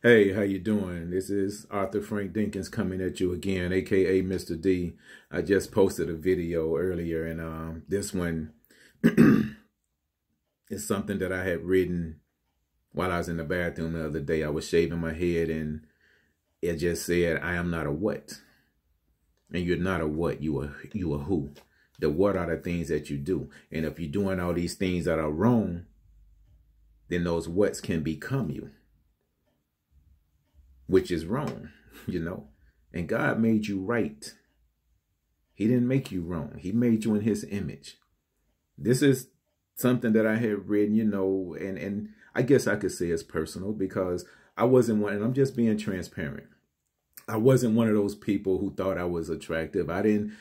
Hey, how you doing? This is Arthur Frank Dinkins coming at you again, aka Mr. D. I just posted a video earlier, and this one is something that I had written while I was in the bathroom the other day. I was shaving my head, and it just said, "I am not a what," and you're not a what. You are who. The what are the things that you do, and if you're doing all these things that are wrong, then those whats can become you, which is wrong, and God made you right. He didn't make you wrong. He made you in his image. This is something that I had written, and I guess I could say it's personal because I wasn't one, and I'm just being transparent. I wasn't one of those people who thought I was attractive. I didn't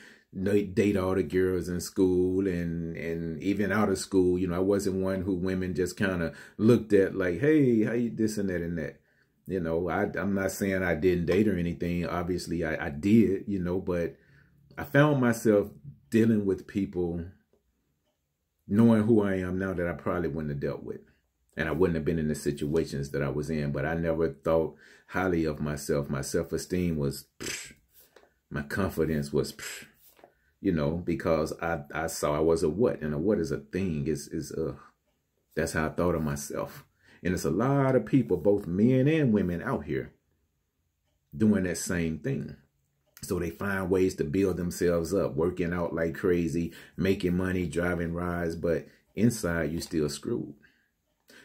date all the girls in school and even out of school. I wasn't one who women just kind of looked at like, hey, how you this and that and that. I'm not saying I didn't date or anything. Obviously, I did, but I found myself dealing with people knowing who I am now that I probably wouldn't have dealt with. And I wouldn't have been in the situations that I was in. But I never thought highly of myself. My self-esteem was, my confidence was, because I saw I was a what. And a what is a thing. That's how I thought of myself. And it's a lot of people, both men and women out here doing that same thing. So they find ways to build themselves up, working out like crazy, making money, driving rides, but inside you still screwed.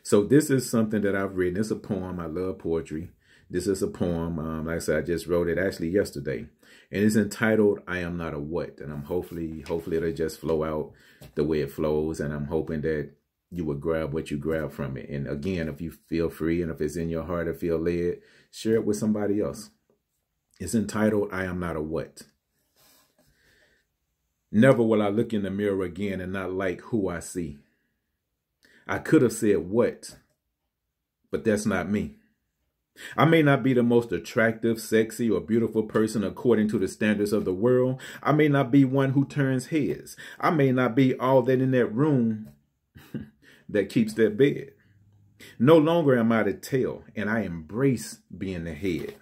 So this is something that I've written. It's a poem. I love poetry. This is a poem. Like I said, I just wrote it actually yesterday. And it's entitled, "I Am Not a What." And I'm hopefully it'll just flow out the way it flows. And I'm hoping that you will grab what you grab from it. And again, if you feel free and if it's in your heart or feel led, share it with somebody else. It's entitled, "I Am Not a What." Never will I look in the mirror again and not like who I see. I could have said what, but that's not me. I may not be the most attractive, sexy, or beautiful person according to the standards of the world. I may not be one who turns heads. I may not be all that in that room that keeps that bed. No longer am I the tail, and I embrace being the head.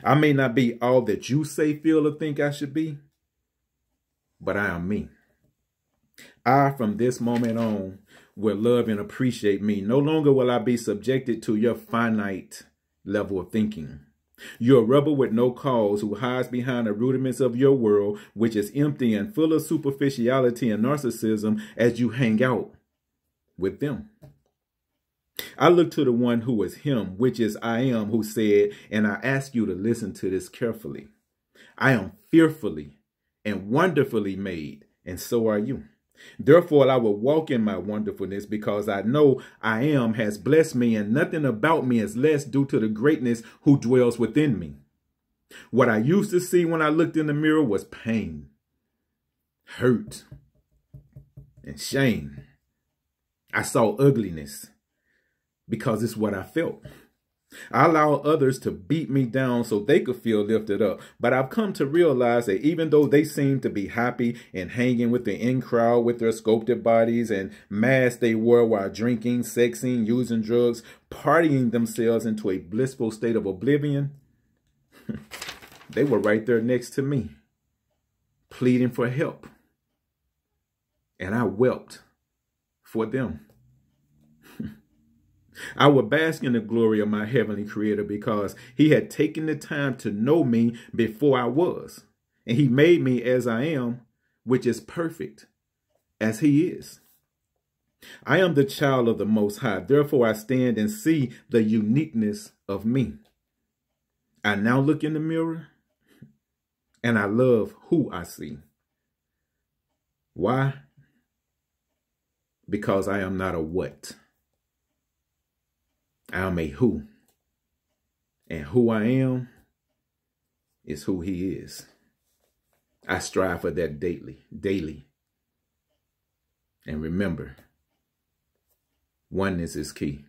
I may not be all that you say, feel, or think I should be, but I am me. I, from this moment on, will love and appreciate me. No longer will I be subjected to your finite level of thinking. You're a rebel with no cause who hides behind the rudiments of your world, which is empty and full of superficiality and narcissism as you hang out with them. I look to the one who is him, which is I am, who said, and I ask you to listen to this carefully. I am fearfully and wonderfully made, and so are you. Therefore, I will walk in my wonderfulness because I know I am has blessed me, and nothing about me is less due to the greatness who dwells within me. What I used to see when I looked in the mirror was pain, hurt, and shame. I saw ugliness because it's what I felt. I allowed others to beat me down so they could feel lifted up. But I've come to realize that even though they seem to be happy and hanging with the in crowd with their sculpted bodies and masks they wore while drinking, sexing, using drugs, partying themselves into a blissful state of oblivion, they were right there next to me, pleading for help. And I wept for them. I would bask in the glory of my heavenly creator because he had taken the time to know me before I was. And he made me as I am, which is perfect as he is. I am the child of the Most High. Therefore, I stand and see the uniqueness of me. I now look in the mirror and I love who I see. Why? Because I am not a what. I am a who. And who I am is who he is. I strive for that daily. And remember, oneness is key.